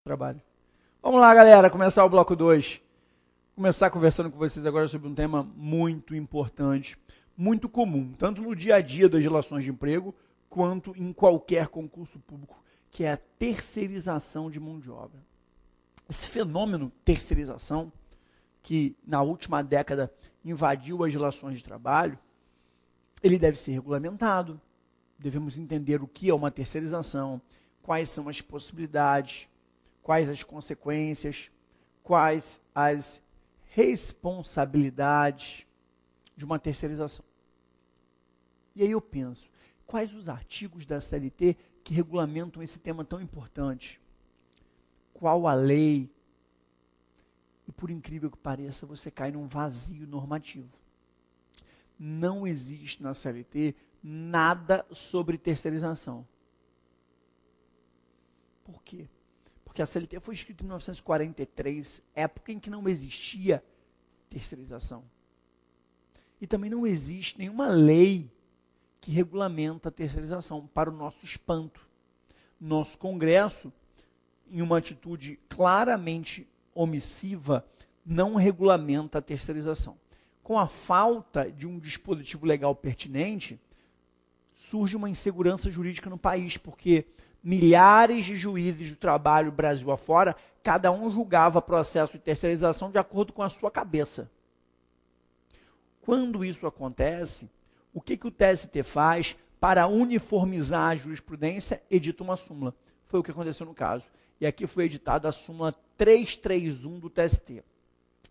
Trabalho. Vamos lá, galera, começar o bloco 2. Começar conversando com vocês agora sobre um tema muito importante, muito comum, tanto no dia a dia das relações de emprego, quanto em qualquer concurso público, que é a terceirização de mão de obra. Esse fenômeno terceirização, que na última década invadiu as relações de trabalho, ele deve ser regulamentado, devemos entender o que é uma terceirização, quais são as possibilidades, quais as consequências, quais as responsabilidades de uma terceirização. E aí eu penso, quais os artigos da CLT que regulamentam esse tema tão importante? Qual a lei? E por incrível que pareça, você cai num vazio normativo. Não existe na CLT nada sobre terceirização. Por quê? Porque a CLT foi escrita em 1943, época em que não existia terceirização. E também não existe nenhuma lei que regulamenta a terceirização, para o nosso espanto. Nosso Congresso, em uma atitude claramente omissiva, não regulamenta a terceirização. Com a falta de um dispositivo legal pertinente, surge uma insegurança jurídica no país, porque milhares de juízes do trabalho Brasil afora, cada um julgava processo de terceirização de acordo com a sua cabeça. Quando isso acontece, o que o TST faz para uniformizar a jurisprudência? Edita uma súmula. Foi o que aconteceu no caso. E aqui foi editada a súmula 331 do TST.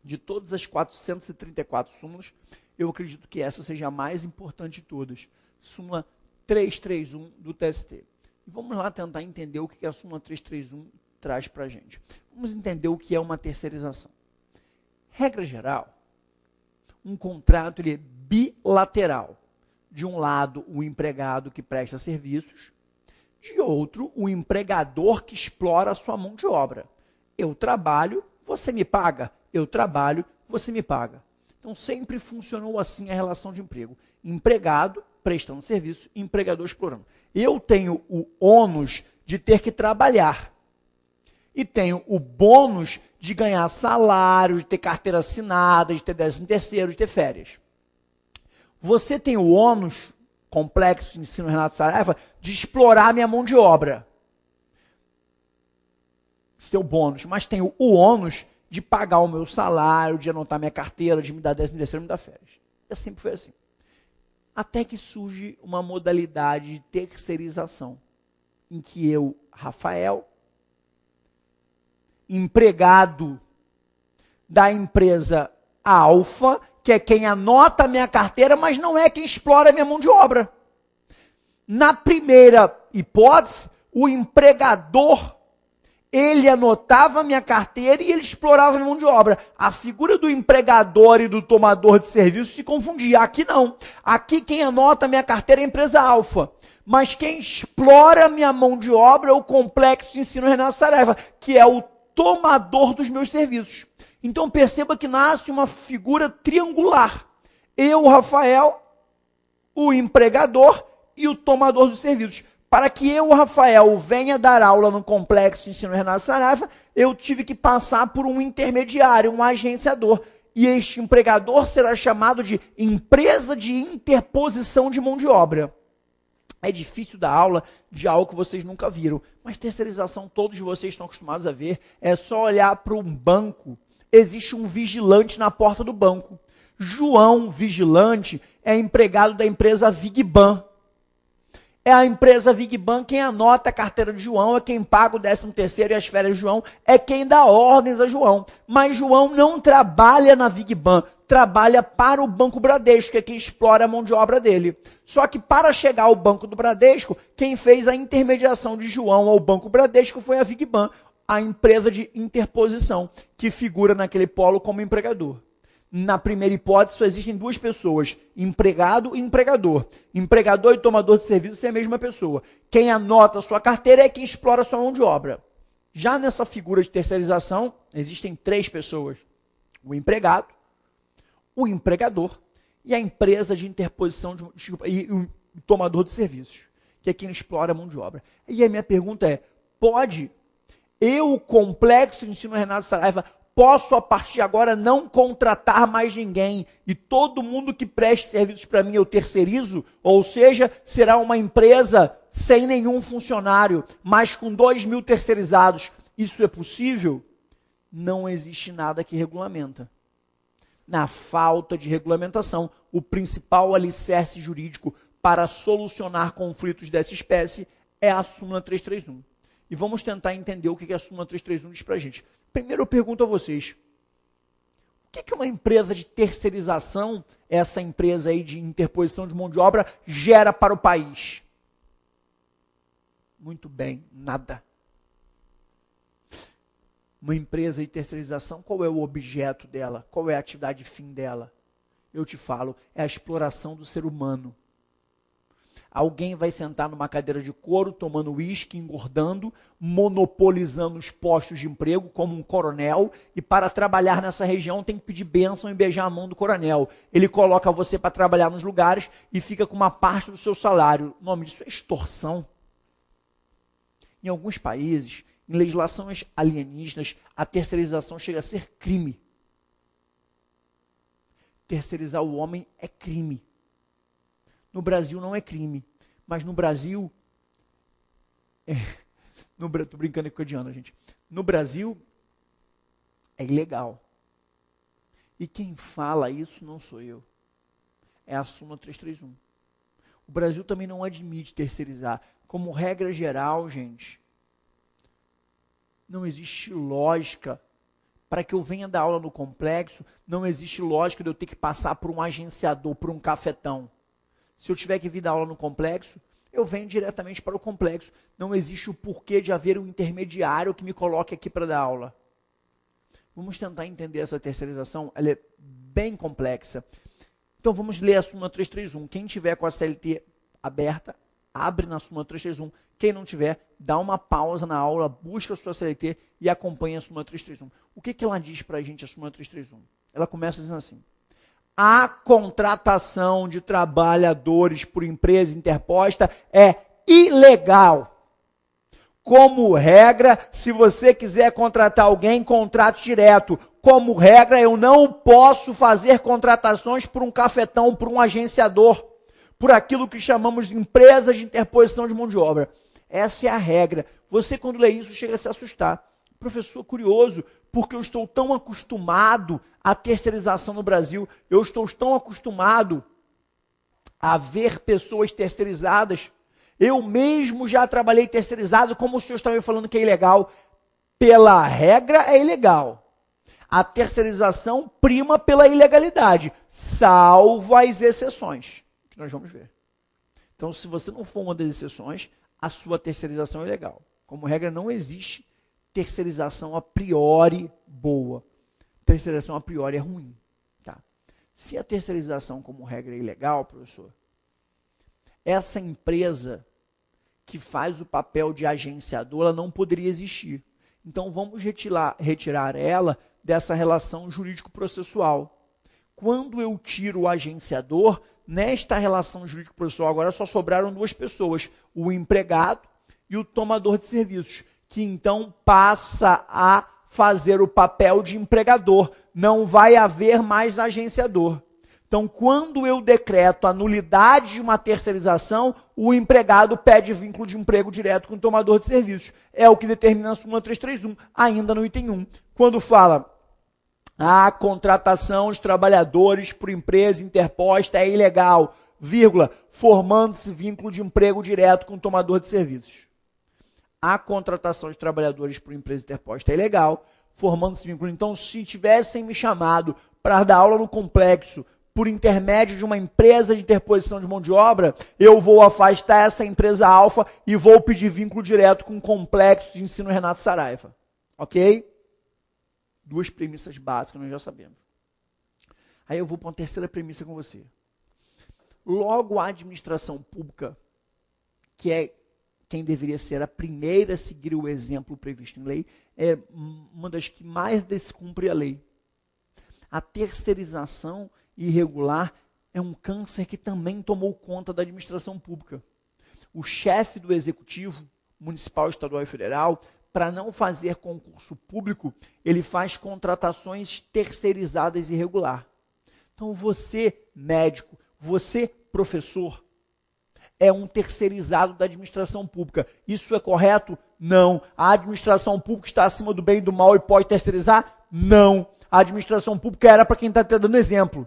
De todas as 434 súmulas, eu acredito que essa seja a mais importante de todas. Súmula 331 do TST. E vamos lá tentar entender o que a súmula 331 traz para a gente. Vamos entender o que é uma terceirização. Regra geral, um contrato ele é bilateral. De um lado, o empregado que presta serviços, de outro, o empregador que explora a sua mão de obra. Eu trabalho, você me paga. Eu trabalho, você me paga. Então, sempre funcionou assim a relação de emprego. Empregado prestando serviço, empregador explorando. Eu tenho o ônus de ter que trabalhar. E tenho o bônus de ganhar salário, de ter carteira assinada, de ter 13º, de ter férias. Você tem o ônus, complexo, ensino Renato Saraiva, de explorar minha mão de obra. Esse é o bônus. Mas tenho o ônus de pagar o meu salário, de anotar minha carteira, de me dar 13º, me dar férias. Sempre foi assim. Até que surge uma modalidade de terceirização, em que eu, Rafael, empregado da empresa Alfa, que é quem anota a minha carteira, mas não é quem explora a minha mão de obra. Na primeira hipótese, o empregador, ele anotava a minha carteira e ele explorava a minha mão de obra. A figura do empregador e do tomador de serviço se confundia. Aqui não. Aqui quem anota a minha carteira é a empresa Alfa. Mas quem explora a minha mão de obra é o complexo de ensino Renato Saraiva, que é o tomador dos meus serviços. Então perceba que nasce uma figura triangular. Eu, Rafael, o empregador e o tomador dos serviços. Para que eu, Rafael, venha dar aula no complexo de ensino Renato Saraiva, eu tive que passar por um intermediário, um agenciador. E este empregador será chamado de empresa de interposição de mão de obra. É difícil dar aula de algo que vocês nunca viram, mas terceirização todos vocês estão acostumados a ver. É só olhar para um banco, existe um vigilante na porta do banco. João, vigilante, é empregado da empresa Vigban. É a empresa Vigban quem anota a carteira de João, é quem paga o 13º e as férias de João, é quem dá ordens a João. Mas João não trabalha na Vigban, trabalha para o Banco Bradesco, que é quem explora a mão de obra dele. Só que para chegar ao Banco do Bradesco, quem fez a intermediação de João ao Banco Bradesco foi a Vigban, a empresa de interposição, que figura naquele polo como empregador. Na primeira hipótese, só existem duas pessoas, empregado e empregador. Empregador e tomador de serviço é a mesma pessoa. Quem anota a sua carteira é quem explora a sua mão de obra. Já nessa figura de terceirização, existem três pessoas. O empregado, o empregador e a empresa de interposição e o tomador de serviços, que é quem explora a mão de obra. E a minha pergunta é, pode Eu, Complexo Ensino Renato Saraiva, posso a partir de agora não contratar mais ninguém e todo mundo que preste serviços para mim eu terceirizo, ou seja, será uma empresa sem nenhum funcionário, mas com 2.000 terceirizados. Isso é possível? Não existe nada que regulamenta. Na falta de regulamentação, o principal alicerce jurídico para solucionar conflitos dessa espécie é a súmula 331. E vamos tentar entender o que a súmula 331 diz para a gente. Primeiro eu pergunto a vocês, o que uma empresa de terceirização, essa empresa aí de interposição de mão de obra, gera para o país? Muito bem, nada. Uma empresa de terceirização, qual é o objeto dela? Qual é a atividade fim dela? Eu te falo, é a exploração do ser humano. Alguém vai sentar numa cadeira de couro, tomando uísque, engordando, monopolizando os postos de emprego como um coronel, e para trabalhar nessa região tem que pedir bênção e beijar a mão do coronel. Ele coloca você para trabalhar nos lugares e fica com uma parte do seu salário. O nome disso é extorsão. Em alguns países, em legislações alienígenas, a terceirização chega a ser crime. Terceirizar o homem é crime. No Brasil não é crime, mas no Brasil... Estou brincando aqui com a Diana, gente. No Brasil é ilegal. E quem fala isso não sou eu. É a súmula 331. O Brasil também não admite terceirizar. Como regra geral, gente, não existe lógica para que eu venha dar aula no complexo, não existe lógica de eu ter que passar por um agenciador, por um cafetão. Se eu tiver que vir dar aula no complexo, eu venho diretamente para o complexo. Não existe o porquê de haver um intermediário que me coloque aqui para dar aula. Vamos tentar entender essa terceirização, ela é bem complexa. Então vamos ler a súmula 331. Quem tiver com a CLT aberta, abre na súmula 331. Quem não tiver, dá uma pausa na aula, busca a sua CLT e acompanha a súmula 331. O que ela diz para a gente, a súmula 331? Ela começa dizendo assim: a contratação de trabalhadores por empresa interposta é ilegal. Como regra, se você quiser contratar alguém, contrate direto. Como regra, eu não posso fazer contratações por um cafetão, por um agenciador, por aquilo que chamamos de empresas de interposição de mão de obra. Essa é a regra. Você, quando lê isso, chega a se assustar. Professor, curioso, porque eu estou tão acostumado à terceirização no Brasil, eu estou tão acostumado a ver pessoas terceirizadas, eu mesmo já trabalhei terceirizado, como o senhor estava me falando que é ilegal. Pela regra é ilegal. A terceirização prima pela ilegalidade, salvo as exceções, que nós vamos ver. Então, se você não for uma das exceções, a sua terceirização é ilegal. Como regra, não existe terceirização a priori boa. Terceirização a priori é ruim. Tá? Se a terceirização, como regra, é ilegal, professor, essa empresa que faz o papel de agenciador, ela não poderia existir. Então, vamos retirar ela dessa relação jurídico-processual. Quando eu tiro o agenciador, nesta relação jurídico-processual, agora só sobraram duas pessoas, o empregado e o tomador de serviços, que então passa a fazer o papel de empregador. Não vai haver mais agenciador. Então, quando eu decreto a nulidade de uma terceirização, o empregado pede vínculo de emprego direto com o tomador de serviços. É o que determina a súmula 331, ainda no item 1. Quando fala a contratação de trabalhadores por empresa interposta é ilegal, vírgula, formando-se vínculo de emprego direto com o tomador de serviços. A contratação de trabalhadores por empresa interposta é ilegal, formando-se vínculo. Então, se tivessem me chamado para dar aula no complexo por intermédio de uma empresa de interposição de mão de obra, eu vou afastar essa empresa alfa e vou pedir vínculo direto com o complexo de ensino Renato Saraiva. Ok? Duas premissas básicas, nós já sabemos. Aí eu vou para uma terceira premissa com você. Logo, a administração pública, que é quem deveria ser a primeira a seguir o exemplo previsto em lei, é uma das que mais descumpre a lei. A terceirização irregular é um câncer que também tomou conta da administração pública. O chefe do executivo, municipal, estadual e federal, para não fazer concurso público, ele faz contratações terceirizadas irregular. Então você, médico, você, professor, é um terceirizado da administração pública. Isso é correto? Não. A administração pública está acima do bem e do mal e pode terceirizar? Não. A administração pública era para quem está te dando exemplo.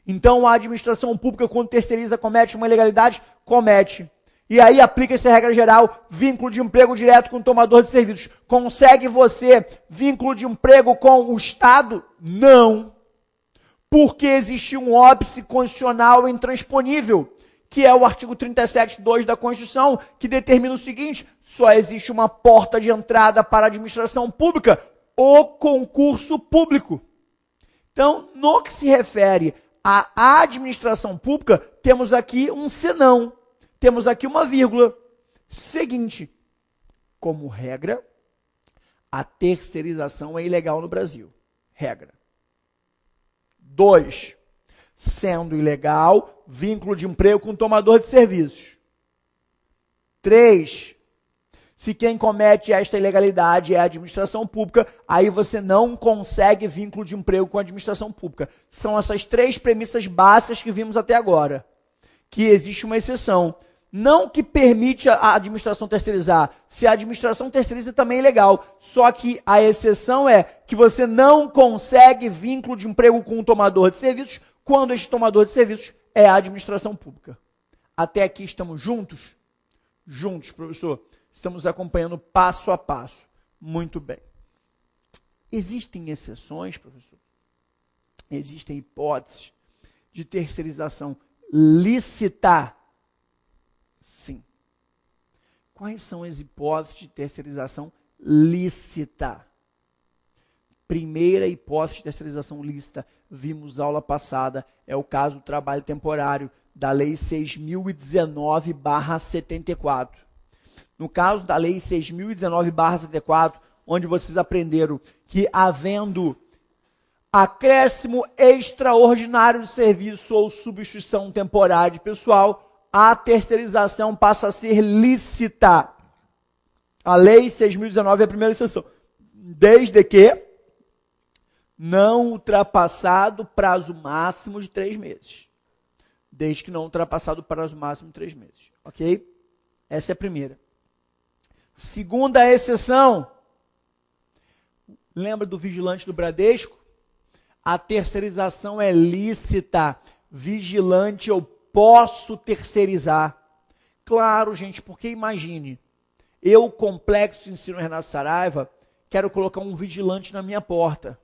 Então a administração pública, quando terceiriza, comete uma ilegalidade? Comete. E aí aplica-se a regra geral, vínculo de emprego direto com o tomador de serviços. Consegue você vínculo de emprego com o Estado? Não. Porque existe um óbice constitucional intransponível, que é o artigo 37(2) da Constituição, que determina o seguinte: só existe uma porta de entrada para a administração pública, o concurso público. Então, no que se refere à administração pública, temos aqui um senão, temos aqui uma vírgula. Seguinte, como regra, a terceirização é ilegal no Brasil. Regra. 2. Sendo ilegal, vínculo de emprego com o tomador de serviços. 3. Se quem comete esta ilegalidade é a administração pública, aí você não consegue vínculo de emprego com a administração pública. São essas 3 premissas básicas que vimos até agora. Que existe uma exceção. Não que permite a administração terceirizar. Se a administração terceiriza, também é ilegal. Só que a exceção é que você não consegue vínculo de emprego com o tomador de serviços quando este tomador de serviços é a administração pública. Até aqui estamos juntos? Juntos, professor. Estamos acompanhando passo a passo. Muito bem. Existem exceções, professor? Existem hipóteses de terceirização lícita? Sim. Quais são as hipóteses de terceirização lícita? Primeira hipótese de terceirização lícita, vimos aula passada, é o caso do trabalho temporário, da Lei 6.019/74. No caso da Lei 6.019/74, onde vocês aprenderam que, havendo acréscimo extraordinário de serviço ou substituição temporária de pessoal, a terceirização passa a ser lícita. A Lei 6.019 é a primeira exceção. Desde que não ultrapassado o prazo máximo de 3 meses. Desde que não ultrapassado o prazo máximo de 3 meses. Ok? Essa é a primeira. Segunda exceção. Lembra do vigilante do Bradesco? A terceirização é lícita. Vigilante eu posso terceirizar. Claro, gente, porque imagine, eu, Complexo de Ensino Renato Saraiva, quero colocar um vigilante na minha porta.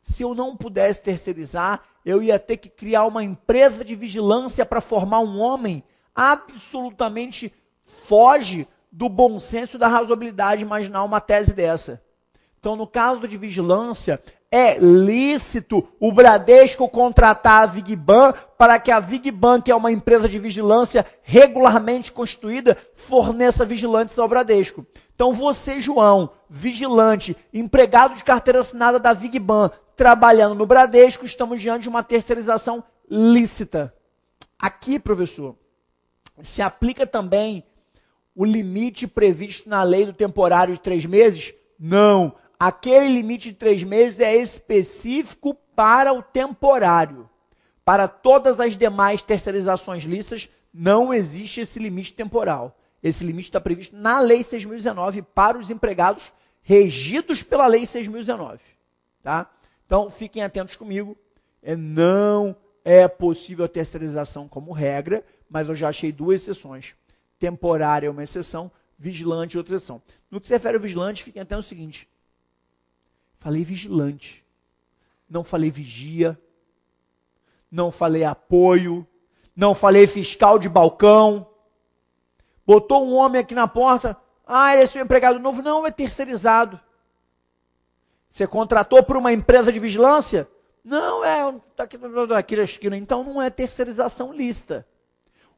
Se eu não pudesse terceirizar, eu ia ter que criar uma empresa de vigilância para formar um homem. Absolutamente foge do bom senso e da razoabilidade imaginar uma tese dessa. Então, no caso de vigilância, é lícito o Bradesco contratar a Vigban para que a Vigban, que é uma empresa de vigilância regularmente constituída, forneça vigilantes ao Bradesco. Então, você, João, vigilante, empregado de carteira assinada da Vigban, trabalhando no Bradesco, estamos diante de uma terceirização lícita. Aqui, professor, se aplica também o limite previsto na lei do temporário de 3 meses? Não. Aquele limite de 3 meses é específico para o temporário. Para todas as demais terceirizações lícitas, não existe esse limite temporal. Esse limite está previsto na Lei 6.019 para os empregados regidos pela Lei 6.019. Tá? Então, fiquem atentos comigo. Não é possível a terceirização como regra, mas eu já achei 2 exceções. Temporária é uma exceção, vigilante é outra exceção. No que se refere ao vigilante, fiquem atentos ao seguinte. Falei vigilante, não falei vigia, não falei apoio, não falei fiscal de balcão. Botou um homem aqui na porta, ele é seu empregado novo. Não, é terceirizado. Você contratou por uma empresa de vigilância? Não, está aqui na esquina. Então não é terceirização lícita.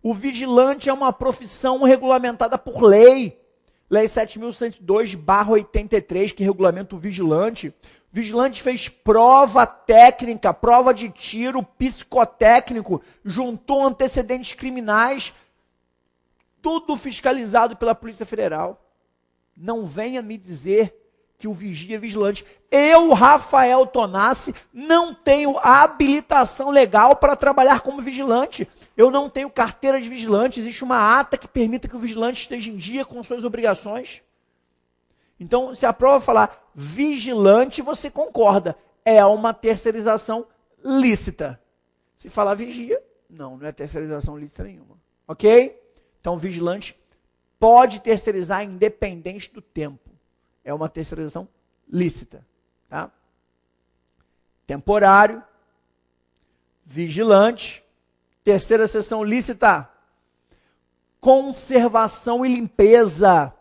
O vigilante é uma profissão regulamentada por lei. Lei 7.102/83, que regulamenta o vigilante. O vigilante fez prova técnica, prova de tiro, psicotécnico, juntou antecedentes criminais, tudo fiscalizado pela Polícia Federal. Não venha me dizer que o vigia é vigilante. Eu, Rafael Tonassi, não tenho habilitação legal para trabalhar como vigilante. Eu não tenho carteira de vigilante. Existe uma ata que permita que o vigilante esteja em dia com suas obrigações. Então, se a prova falar vigilante, você concorda. É uma terceirização lícita. Se falar vigia, não é terceirização lícita nenhuma. Ok? Então, vigilante pode terceirizar independente do tempo. É uma terceirização lícita. Tá? Temporário, vigilante, terceira seção lícita. Conservação e limpeza.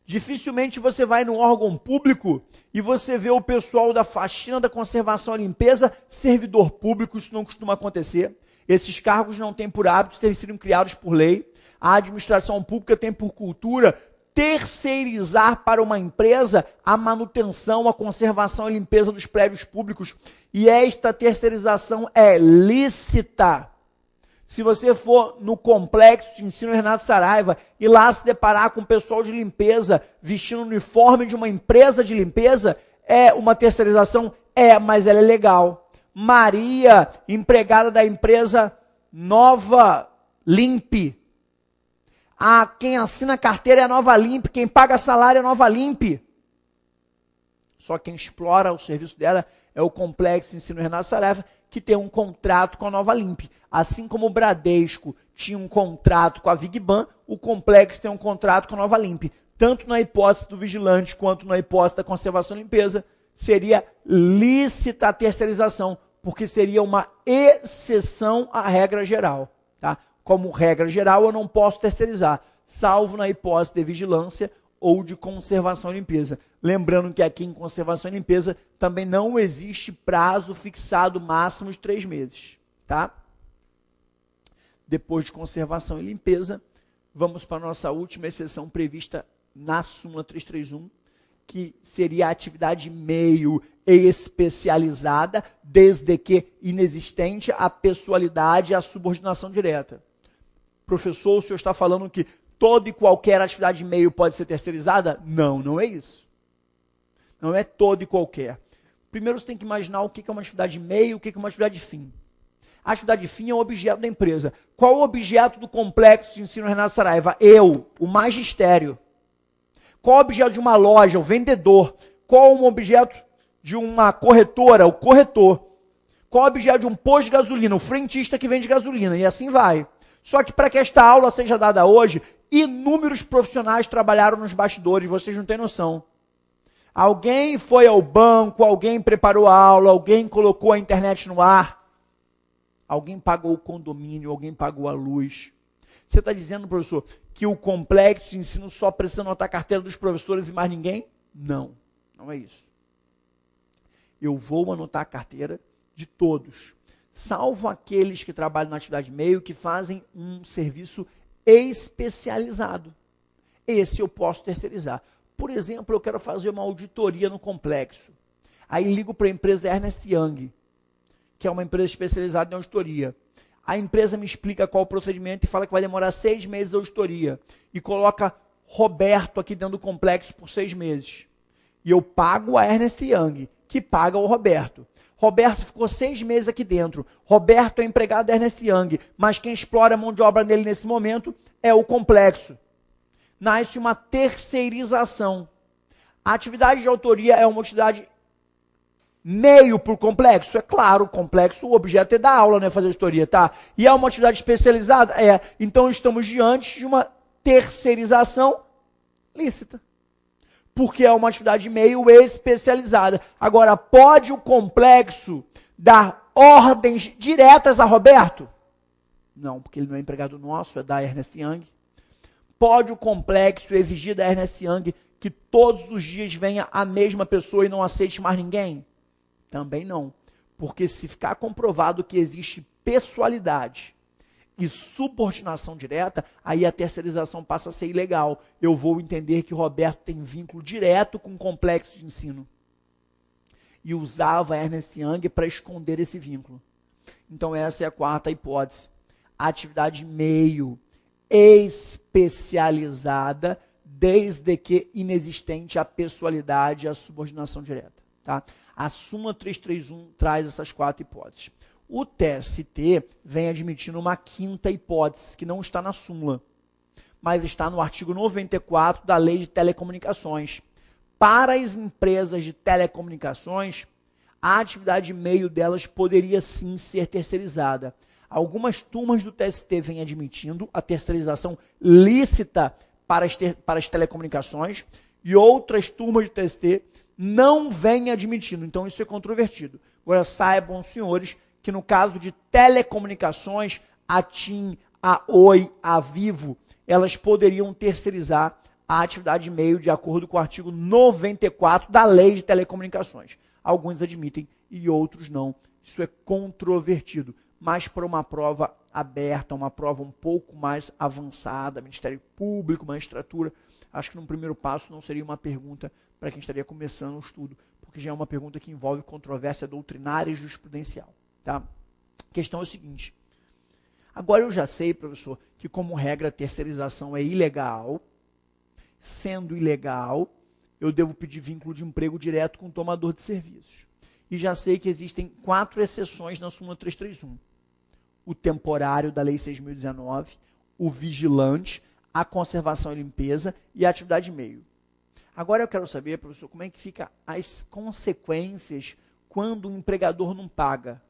Dificilmente você vai no órgão público e você vê o pessoal da faxina, da conservação e limpeza, servidor público, isso não costuma acontecer. Esses cargos não têm por hábito ter sido criados por lei. A administração pública tem por cultura terceirizar para uma empresa a manutenção, a conservação e limpeza dos prédios públicos. E esta terceirização é lícita. Se você for no complexo de ensino Renato Saraiva e lá se deparar com o pessoal de limpeza vestindo o uniforme de uma empresa de limpeza, é uma terceirização? É, mas ela é legal. Maria, empregada da empresa Nova Limpe. Quem assina a carteira é a Nova Limpe, quem paga salário é a Nova Limpe. Só quem explora o serviço dela é o complexo de ensino Renato Saraiva, que tem um contrato com a Nova Limpe. Assim como o Bradesco tinha um contrato com a Vigban, o complexo tem um contrato com a Nova Limpe. Tanto na hipótese do vigilante quanto na hipótese da conservação e limpeza, seria lícita a terceirização, porque seria uma exceção à regra geral. Tá? Como regra geral, eu não posso terceirizar, salvo na hipótese de vigilância ou de conservação e limpeza. Lembrando que aqui em conservação e limpeza também não existe prazo fixado máximo de 3 meses. Tá? Depois de conservação e limpeza, vamos para a nossa última exceção prevista na súmula 331, que seria a atividade meio especializada, desde que inexistente a pessoalidade e a subordinação direta. Professor, o senhor está falando que toda e qualquer atividade meio pode ser terceirizada? Não, não é isso. Não é toda e qualquer. Primeiro você tem que imaginar o que é uma atividade meio e o que é uma atividade fim. A atividade fim é o objeto da empresa. Qual o objeto do complexo de ensino Renato Saraiva? Eu, o magistério. Qual o objeto de uma loja? O vendedor. Qual o objeto de uma corretora? O corretor. Qual o objeto de um posto de gasolina? O frentista que vende gasolina. E assim vai. Só que para que esta aula seja dada hoje, inúmeros profissionais trabalharam nos bastidores, vocês não têm noção. Alguém foi ao banco, alguém preparou a aula, alguém colocou a internet no ar. Alguém pagou o condomínio, alguém pagou a luz. Você está dizendo, professor, que o complexo de ensino só precisa anotar a carteira dos professores e mais ninguém? Não, não é isso. Eu vou anotar a carteira de todos, salvo aqueles que trabalham na atividade meio, que fazem um serviço especializado. Esse eu posso terceirizar. Por exemplo, eu quero fazer uma auditoria no complexo. Aí ligo para a empresa Ernst Young, que é uma empresa especializada em auditoria. A empresa me explica qual o procedimento e fala que vai demorar 6 meses de auditoria. E coloca Roberto aqui dentro do complexo por 6 meses. E eu pago a Ernst Young, que paga o Roberto. Roberto ficou 6 meses aqui dentro. Roberto é empregado da Ernst Young, mas quem explora a mão de obra nele nesse momento é o complexo. Nasce uma terceirização. A atividade de autoria é uma atividade meio por complexo? É claro, o complexo, o objeto é dar aula, né, fazer auditoria, tá? E é uma atividade especializada? É. Então estamos diante de uma terceirização lícita. Porque é uma atividade meio especializada. Agora, pode o complexo dar ordens diretas a Roberto? Não, porque ele não é empregado nosso, é da Ernst Young. Pode o complexo exigir da Ernst Young que todos os dias venha a mesma pessoa e não aceite mais ninguém? Também não, porque se ficar comprovado que existe pessoalidade e subordinação direta, aí a terceirização passa a ser ilegal. Eu vou entender que Roberto tem vínculo direto com o complexo de ensino. E usava a Ernst Young para esconder esse vínculo. Então essa é a quarta hipótese. A atividade meio especializada, desde que inexistente a pessoalidade e a subordinação direta. Tá? A súmula 331 traz essas 4 hipóteses. O TST vem admitindo uma 5ª hipótese, que não está na súmula, mas está no artigo 94 da Lei de Telecomunicações. Para as empresas de telecomunicações, a atividade de meio delas poderia sim ser terceirizada. Algumas turmas do TST vêm admitindo a terceirização lícita para as telecomunicações e outras turmas do TST não vêm admitindo. Então, isso é controvertido. Agora, saibam, senhores, que no caso de telecomunicações, a TIM, a Oi, a Vivo, elas poderiam terceirizar a atividade de meio de acordo com o artigo 94 da Lei de Telecomunicações. Alguns admitem e outros não. Isso é controvertido. Mas para uma prova aberta, uma prova um pouco mais avançada, Ministério Público, magistratura, acho que num primeiro passo não seria uma pergunta para quem estaria começando o estudo, porque já é uma pergunta que envolve controvérsia doutrinária e jurisprudencial. Tá? A questão é o seguinte, agora eu já sei, professor, que como regra a terceirização é ilegal. Sendo ilegal, eu devo pedir vínculo de emprego direto com o tomador de serviços. E já sei que existem 4 exceções na súmula 331. O temporário da Lei 6.019, o vigilante, a conservação e limpeza e a atividade de meio. Agora eu quero saber, professor, como é que fica as consequências quando o empregador não paga.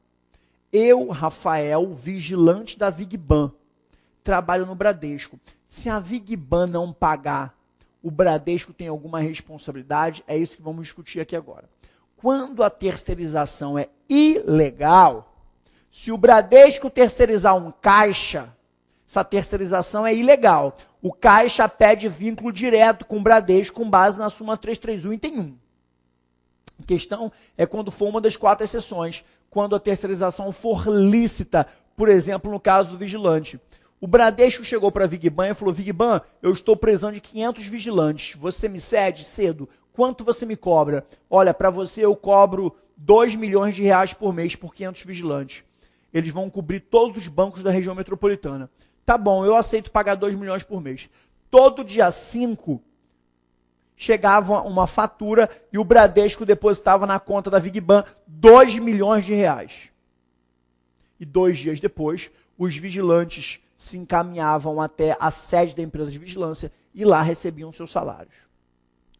Eu, Rafael, vigilante da Vigban, trabalho no Bradesco. Se a Vigban não pagar, o Bradesco tem alguma responsabilidade? É isso que vamos discutir aqui agora. Quando a terceirização é ilegal, se o Bradesco terceirizar um caixa, essa terceirização é ilegal. O caixa pede vínculo direto com o Bradesco com base na súmula 331, item 1. A questão é quando for uma das 4 exceções, quando a terceirização for lícita, por exemplo, no caso do vigilante. O Bradesco chegou para a Vigban e falou, Vigban, eu estou precisando de 500 vigilantes, você me cede cedo? Quanto você me cobra? Olha, para você eu cobro 2 milhões de reais por mês por 500 vigilantes. Eles vão cobrir todos os bancos da região metropolitana. Tá bom, eu aceito pagar 2 milhões por mês. Todo dia 5 chegava uma fatura e o Bradesco depositava na conta da Vigban 2 milhões de reais. E 2 dias depois, os vigilantes se encaminhavam até a sede da empresa de vigilância e lá recebiam seus salários.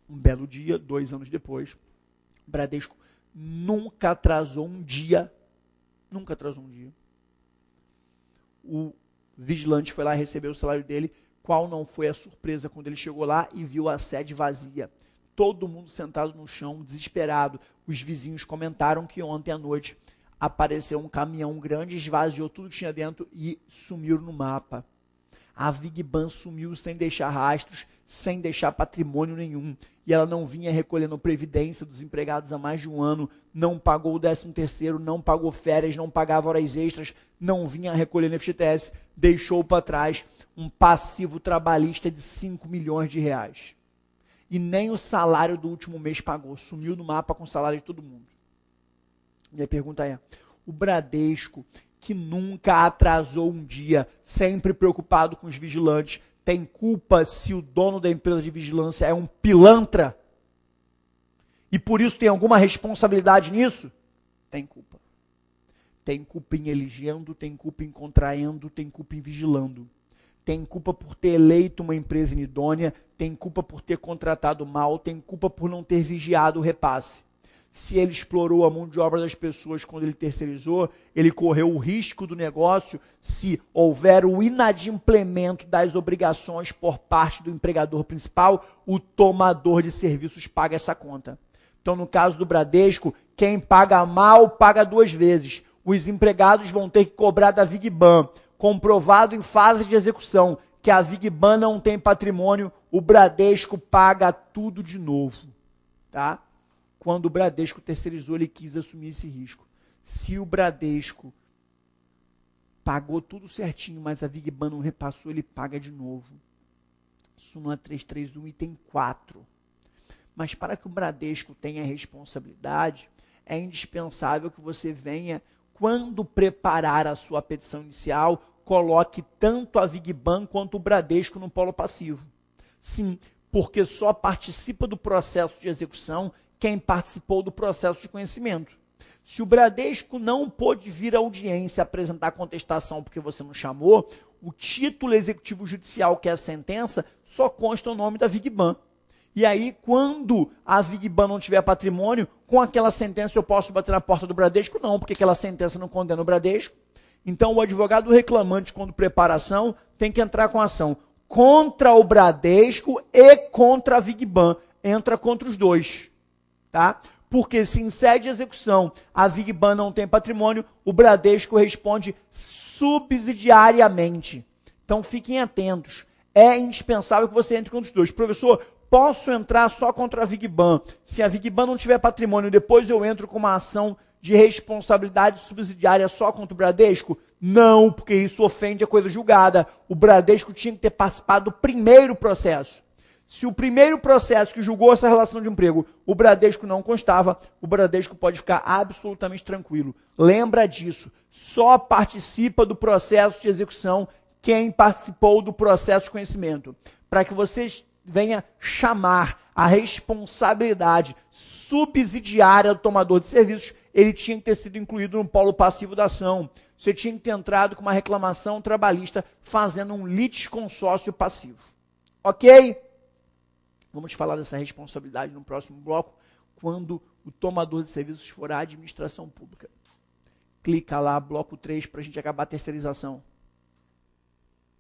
Um belo dia, 2 anos depois, o Bradesco nunca atrasou um dia. Nunca atrasou um dia. O vigilante foi lá e recebeu o salário dele. Qual não foi a surpresa quando ele chegou lá e viu a sede vazia? Todo mundo sentado no chão, desesperado. Os vizinhos comentaram que ontem à noite apareceu um caminhão grande, esvaziou tudo que tinha dentro e sumiu no mapa. A Vigban sumiu sem deixar rastros, sem deixar patrimônio nenhum. E ela não vinha recolhendo previdência dos empregados há mais de um ano, não pagou o 13º, não pagou férias, não pagava horas extras, não vinha recolhendo FGTS, deixou para trás um passivo trabalhista de 5 milhões de reais. E nem o salário do último mês pagou, sumiu no mapa com o salário de todo mundo. Minha pergunta é, o Bradesco, que nunca atrasou um dia, sempre preocupado com os vigilantes, tem culpa se o dono da empresa de vigilância é um pilantra? E por isso tem alguma responsabilidade nisso? Tem culpa. Tem culpa em elegendo, tem culpa em contraindo, tem culpa em vigilando. Tem culpa por ter eleito uma empresa inidônea, tem culpa por ter contratado mal, tem culpa por não ter vigiado o repasse. Se ele explorou a mão de obra das pessoas quando ele terceirizou, ele correu o risco do negócio se houver o inadimplemento das obrigações por parte do empregador principal, o tomador de serviços paga essa conta. Então, no caso do Bradesco, quem paga mal, paga 2 vezes. Os empregados vão ter que cobrar da Vigban, comprovado em fase de execução que a Vigban não tem patrimônio, o Bradesco paga tudo de novo, tá? Quando o Bradesco terceirizou, ele quis assumir esse risco. Se o Bradesco pagou tudo certinho, mas a Vigban não repassou, ele paga de novo. Súmula 331, item 4. Mas para que o Bradesco tenha responsabilidade, é indispensável que você venha, quando preparar a sua petição inicial, coloque tanto a Vigban quanto o Bradesco no polo passivo. Sim, porque só participa do processo de execução quem participou do processo de conhecimento. Se o Bradesco não pôde vir à audiência apresentar contestação porque você não chamou, o título executivo judicial, que é a sentença, só consta o nome da Vigban. E aí, quando a Vigban não tiver patrimônio, com aquela sentença eu posso bater na porta do Bradesco? Não, porque aquela sentença não condena o Bradesco. Então, o advogado reclamante, quando prepara ação, tem que entrar com ação contra o Bradesco e contra a Vigban. Entra contra os dois, tá? Porque se em sede de execução a Vigban não tem patrimônio, o Bradesco responde subsidiariamente. Então, fiquem atentos. É indispensável que você entre contra os dois. Professor, posso entrar só contra a Vigban? Se a Vigban não tiver patrimônio, depois eu entro com uma ação de responsabilidade subsidiária só contra o Bradesco? Não, porque isso ofende a coisa julgada. O Bradesco tinha que ter participado do primeiro processo. Se o primeiro processo que julgou essa relação de emprego, o Bradesco não constava, o Bradesco pode ficar absolutamente tranquilo. Lembra disso. Só participa do processo de execução quem participou do processo de conhecimento. Para que vocês venha chamar a responsabilidade subsidiária do tomador de serviços, ele tinha que ter sido incluído no polo passivo da ação. Você tinha que ter entrado com uma reclamação trabalhista fazendo um litisconsórcio passivo. Ok? Vamos falar dessa responsabilidade no próximo bloco, quando o tomador de serviços for à administração pública. Clica lá, bloco 3, para a gente acabar a terceirização.